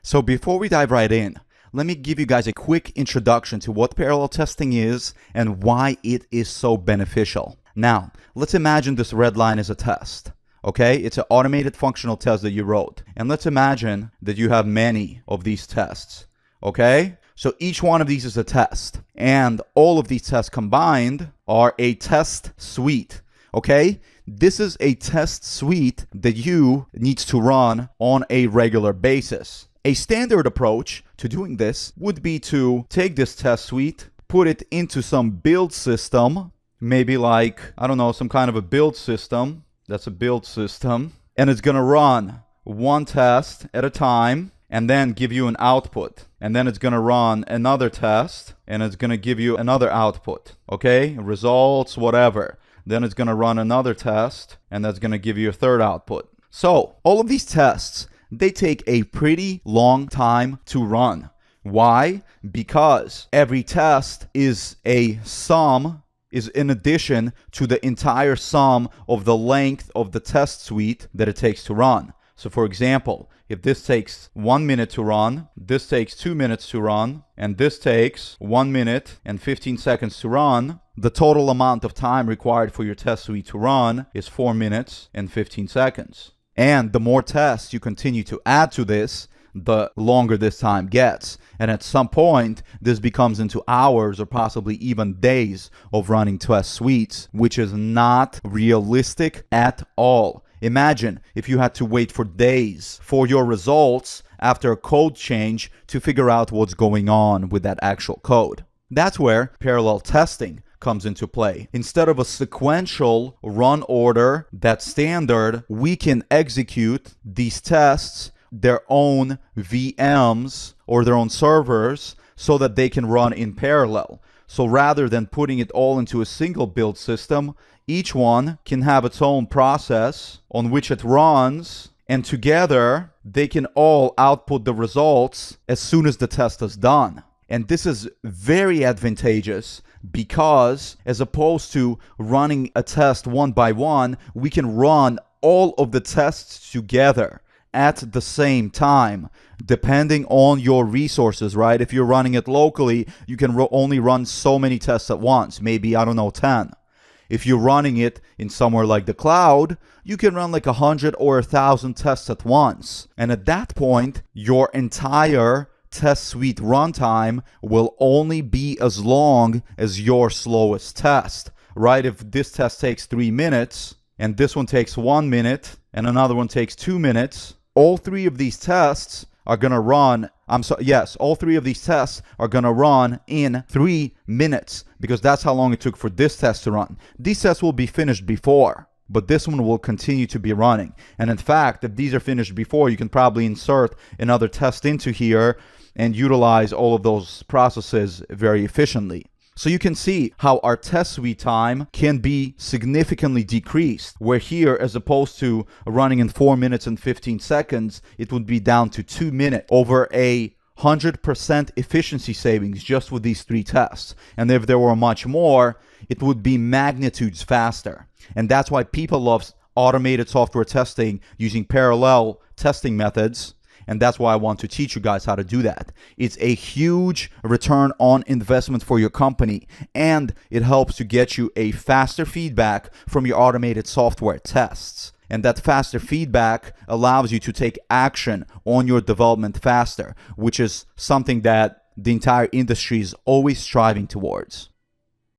So before we dive right in, let me give you guys a quick introduction to what parallel testing is and why it is so beneficial. Now, let's imagine this red line is a test. Okay, it's an automated functional test that you wrote. And let's imagine that you have many of these tests. Okay, so each one of these is a test. And all of these tests combined are a test suite. Okay, this is a test suite that you need to run on a regular basis. A standard approach to doing this would be to take this test suite, put it into some build system, maybe like, I don't know, some kind of a build system. That's a build system. And it's going to run one test at a time and then give you an output. And then it's going to run another test and it's going to give you another output. Okay, results, whatever. Then it's going to run another test and that's going to give you a third output. So all of these tests, they take a pretty long time to run. Why? Because every test is a sum, is in addition to the entire sum of the length of the test suite that it takes to run. So for example, if this takes 1 minute to run, this takes 2 minutes to run, and this takes 1 minute and 15 seconds to run, the total amount of time required for your test suite to run is 4 minutes and 15 seconds. And the more tests you continue to add to this, the longer this time gets. And at some point, this becomes into hours or possibly even days of running test suites, which is not realistic at all. Imagine if you had to wait for days for your results after a code change to figure out what's going on with that actual code. That's where parallel testing comes into play. Instead of a sequential run order that's standard, we can execute these tests their own VMs or their own servers so that they can run in parallel. So rather than putting it all into a single build system, each one can have its own process on which it runs, and together they can all output the results as soon as the test is done. And this is very advantageous because as opposed to running a test one by one, we can run all of the tests together at the same time, depending on your resources, right? If you're running it locally, you can only run so many tests at once, maybe, I don't know, 10. If you're running it in somewhere like the cloud, you can run like 100 or 1,000 tests at once. And at that point, your entire test suite runtime will only be as long as your slowest test, right? If this test takes 3 minutes and this one takes 1 minute and another one takes 2 minutes, all three of these tests are going to run, all three of these tests are going to run in 3 minutes because that's how long it took for this test to run. These tests will be finished before, but this one will continue to be running. And in fact, if these are finished before, you can probably insert another test into here and utilize all of those processes very efficiently. So you can see how our test suite time can be significantly decreased, where here, as opposed to running in 4 minutes and 15 seconds, it would be down to 2 minutes, over a 100% efficiency savings just with these 3 tests. And if there were much more, it would be magnitudes faster. And that's why people love automated software testing using parallel testing methods. And that's why I want to teach you guys how to do that. It's a huge return on investment for your company, and it helps to get you a faster feedback from your automated software tests. And that faster feedback allows you to take action on your development faster, which is something that the entire industry is always striving towards.